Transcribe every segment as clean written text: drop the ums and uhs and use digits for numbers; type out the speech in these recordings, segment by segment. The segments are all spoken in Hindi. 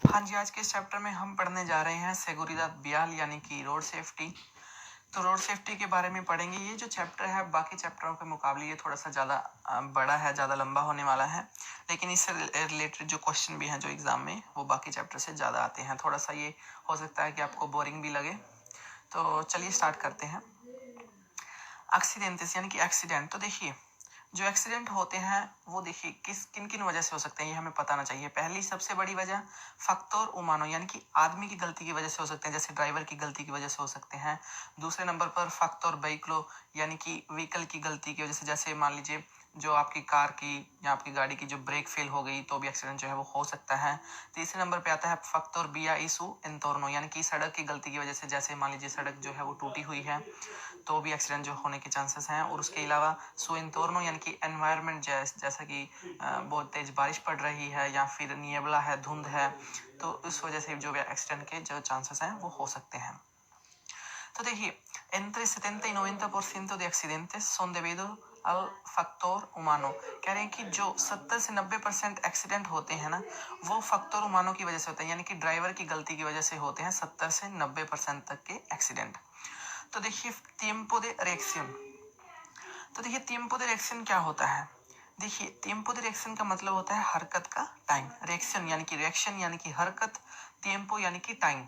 हाँ जी, आज के इस चैप्टर में हम पढ़ने जा रहे हैं सेगुरिदाद बियाल यानी कि रोड सेफ्टी। तो रोड सेफ्टी के बारे में पढ़ेंगे। ये जो चैप्टर है बाकी चैप्टरों के मुकाबले ये थोड़ा सा ज़्यादा बड़ा है, ज़्यादा लंबा होने वाला है, लेकिन इससे रिलेटेड जो क्वेश्चन भी हैं जो एग्ज़ाम में वो बाकी चैप्टर से ज़्यादा आते हैं। थोड़ा सा ये हो सकता है कि आपको बोरिंग भी लगे। तो चलिए स्टार्ट करते हैं। एक्सीडेंट्स यानी कि एक्सीडेंट। तो देखिए जो एक्सीडेंट होते हैं वो देखिए किन किन वजह से हो सकते हैं, ये हमें पता ना चाहिए। पहली सबसे बड़ी वजह फैक्टर उमानो यानी कि आदमी की गलती की वजह से हो सकते हैं, जैसे ड्राइवर की गलती की वजह से हो सकते हैं। दूसरे नंबर पर फैक्टर व्हीकलो यानी कि व्हीकल की गलती की वजह से, जैसे मान लीजिए जो आपकी कार की या आपकी गाड़ी की जो ब्रेक फेल हो गई तो भी एक्सीडेंट जो है वो हो सकता है। तीसरे नंबर पे आता है फैक्टर बिया इशू एंटोर्नो यानी कि सड़क की गलती की वजह से, जैसे मान लीजिए सड़क जो है वो टूटी हुई है तो भी एक्सीडेंट जो होने के चांसेस हैं। और उसके अलावा सुइंतोर्नो यानी कि एनवायरनमेंट जैसा कि बहुत तेज बारिश पड़ रही है या फिर नियबला है, धुंध है, तो इस वजह से जो एक्सीडेंट के जो चांसेस हैं वो हो सकते हैं। तो देखिए entre 70 y 90% de accidentes son debido al factor humano। कह रहे हैं कि जो 70 से 90% एक्सीडेंट होते हैं ना वो फैक्टर उमानो की वजह से होते हैं, यानी कि ड्राइवर की गलती की वजह से होते हैं 70 से 90% तक के एक्सीडेंट। तो देखिए tiempo de reacción। तो देखिए tiempo de reacción क्या होता है। देखिए tiempo de reacción का मतलब होता है हरकत का टाइम। रिएक्शन यानी कि रिएक्शन यानी कि हरकत, tiempo यानी कि टाइम।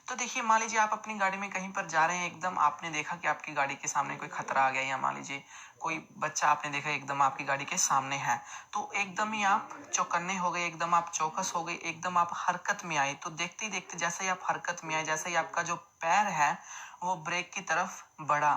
तो देखिए मान लीजिए आप अपनी गाड़ी में कहीं पर जा रहे हैं, एकदम आपने देखा कि आपकी गाड़ी के सामने कोई खतरा आ गया, या मान लीजिए कोई बच्चा आपने देखा एकदम आपकी गाड़ी के सामने है, तो एकदम ही आप चौकन्ने हो गए, एकदम आप चौकस हो गए, एकदम आप हरकत में आए। तो देखते ही देखते जैसे ही आप हरकत में आए, जैसे ही आपका जो पैर है वो ब्रेक की तरफ बढ़ा,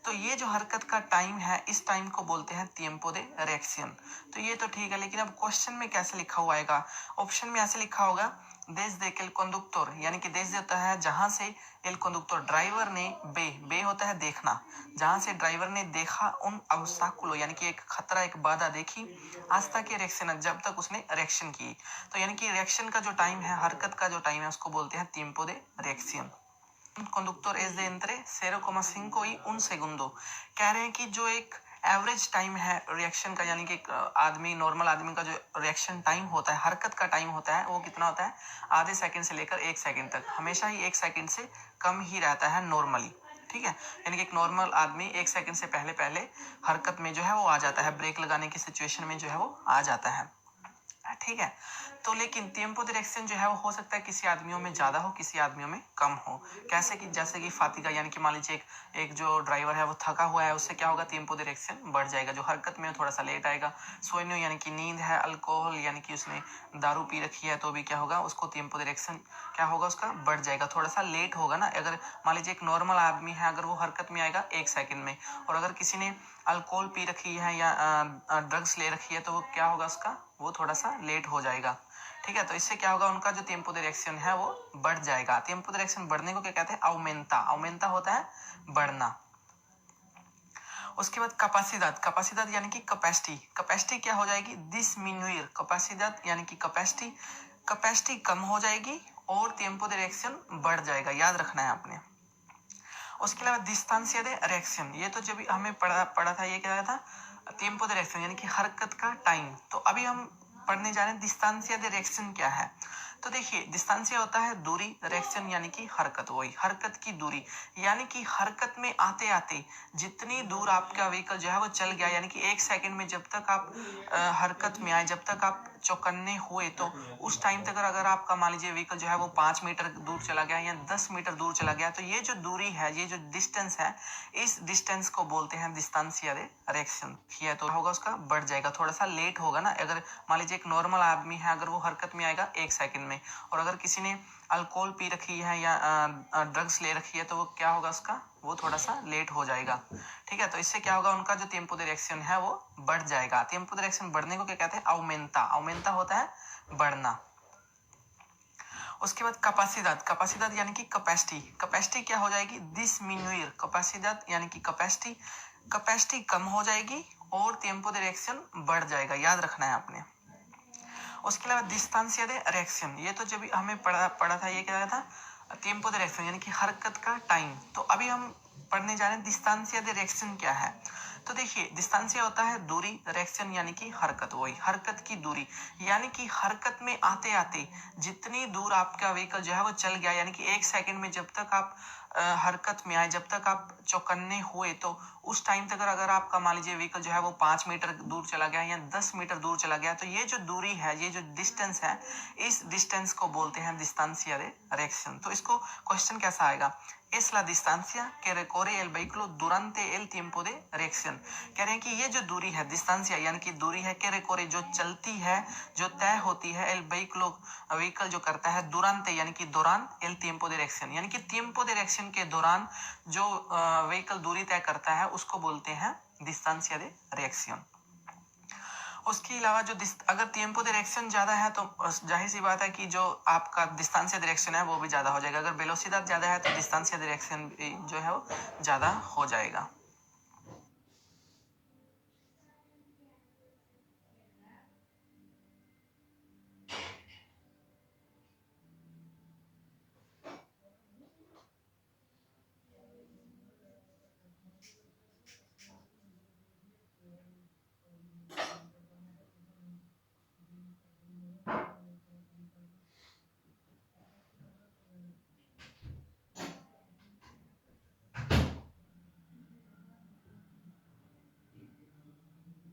तो ये जो हरकत का टाइम है इस टाइम को बोलते हैं tiempo de reacción। तो ये तो ठीक है, लेकिन अब क्वेश्चन में कैसे लिखा हुआ आएगा। ऑप्शन में ऐसे लिखा होगा देश दे के कंडक्टर, यानी कि देश होता है जहां से एल कंडक्टर ड्राइवर ने, बे होता है देखना, जहां से ड्राइवर ने देखा उन ऑब्स्टैकल यानी कि एक खतरा, एक बाधा देखी, आज तक ये रिएक्शन जब तक उसने रिएक्शन की। तो यानी कि रिएक्शन का जो टाइम है, हरकत का जो टाइम है उसको बोलते हैं tiempo de reacción। conductor es de entre 0,5 y 1 segundo। कह रहे हैं कि जो एक एवरेज टाइम है रिएक्शन का, यानी कि आदमी, नॉर्मल आदमी का जो रिएक्शन टाइम होता है, हरकत का टाइम होता है, वो कितना होता है, आधे सेकंड से लेकर 1 सेकंड तक। हमेशा ही 1 सेकंड से कम ही रहता है नॉर्मली। ठीक है, यानी कि एक नॉर्मल आदमी 1 सेकंड से पहले पहले हरकत में जो है वो आ जाता है, ब्रेक लगाने की सिचुएशन में जो है वो आ जाता है। ठीक है, तो लेकिन tiempo de reacción जो है वो हो सकता है किसी आदमियों में ज्यादा हो, किसी आदमियों में कम हो। कैसे कि जैसे कि फातिगा यानी कि मान लीजिए एक जो ड्राइवर है वो थका हुआ है, उससे क्या होगा, tiempo de reacción बढ़ जाएगा, जो हरकत में थोड़ा सा लेट आएगा। सोइनो यानी कि नींद है, अल्कोहल यानी कि उसने दारू पी रखी है तो भी क्या होगा, उसको tiempo de reacción क्या होगा, उसका बढ़ जाएगा, थोड़ा सा लेट होगा ना। अगर मान लीजिए एक नॉर्मल आदमी है, अगर वो हरकत में आएगा 1 सेकंड में, और अगर किसी ने अल्कोहल पी रखी है या ड्रग्स ले रखी है तो वो क्या होगा, उसका वो थोड़ा सा लेट हो जाएगा। ठीक है, तो इससे क्या होगा, उनका जो tiempo de reacción है वो बढ़ जाएगा। tiempo de reacción बढ़ने को क्या कहते हैं, aumenta। aumenta होता है बढ़ना। उसके बाद कैपेसिटद, कैपेसिटद यानी कि कैपेसिटी। कैपेसिटी क्या हो जाएगी, disminuir। कैपेसिटद यानी कि कैपेसिटी, कैपेसिटी कम हो जाएगी और tiempo de reacción बढ़ जाएगा, याद रखना है आपने। उसके अलावा distancia de reacción, ये तो जब हमें पढ़ा था, ये क्या था, tiempo de reacción यानी कि हरकत का टाइम। तो अभी हम पढ़ने जा रहे हैं distancia de reacción क्या है। तो देखिए distancia होता है दूरी, reaction यानी कि हरकत, वही हरकत की दूरी, यानी कि हरकत में आते आते जितनी दूर आपका व्हीकल जो है वो चल गया, यानी कि 1 सेकंड में जब तक आप हरकत में आए, जब तक आप चौकन्ने हुए, तो उस टाइम तक अगर आपका मान लीजिए व्हीकल जो है वो 5 मीटर दूर चला गया या 10 मीटर दूर चला गया, तो ये जो दूरी है, ये जो डिस्टेंस है, इस डिस्टेंस को बोलते हैं distancia de reacción। किया तो होगा उसका बढ़ जाएगा, थोड़ा सा लेट होगा ना। अगर मान लीजिए एक नॉर्मल आदमी है, अगर वो हरकत में आएगा 1 सेकंड में, और अगर किसी ने अल्कोहल पी रखी है या ड्रग्स ले रखी है तो वो क्या होगा, उसका वो थोड़ा सा लेट हो जाएगा। ठीक है, तो इससे क्या होगा, उनका जो tiempo de reacción है वो बढ़ जाएगा। tiempo de reacción बढ़ने को क्या कहते हैं, aumenta। aumenta होता है बढ़ना। उसके बाद कैपेसिटद, कैपेसिटद यानी कि कैपेसिटी। कैपेसिटी क्या हो जाएगी, disminuir। कैपेसिटद यानी कि कैपेसिटी, कैपेसिटी कम हो जाएगी और tiempo de reacción बढ़ जाएगा, याद रखना है आपने। उसके अलावा distancia de reacción, ये तो जब हमें पढ़ा था, ये क्या था, tiempo de reacción यानी कि हरकत का टाइम। तो अभी हम पढ़ने जा रहे हैं distancia de reacción क्या है। तो देखिए डिस्टेंसिया होता है दूरी, डायरेक्शन यानी कि हरकत, वही हरकत की दूरी, यानी कि हरकत में आते आते जितनी दूर आपका व्हीकल जो है वो चल गया, यानी कि 1 सेकंड में जब तक आप हरकत में आए, जब तक आप चौकन्ने हुए, तो उस टाइम तक अगर आपका मान लीजिए व्हीकल जो है वो 5 मीटर दूर चला गया या 10 मीटर दूर चला गया, तो ये जो दूरी है, ये जो डिस्टेंस है, इस डिस्टेंस को बोलते हैं डिस्टेंसिया दे डायरेक्शन। तो इसको क्वेश्चन कैसा आएगा, es la distancia que recorre el vehículo durante el tiempo de reacción। कह रहे हैं कि ये जो दूरी है डिस्टेंसिया यानी कि दूरी है que recorre जो चलती है, जो तय होती है, el vehículo व्हीकल जो करता है, durante यानी कि दौरान, el tiempo de reacción यानी कि tiempo de reacción के दौरान जो व्हीकल दूरी तय करता है उसको बोलते हैं डिस्टेंसिया दे reacción। उसके अलावा जो अगर tiempo de reacción ज्यादा है तो जाहिर सी बात है कि जो आपका distancia de reacción है वो भी ज्यादा हो जाएगा। अगर वेलोसिटी ज्यादा है तो distancia de reacción जो है वो ज्यादा हो जाएगा।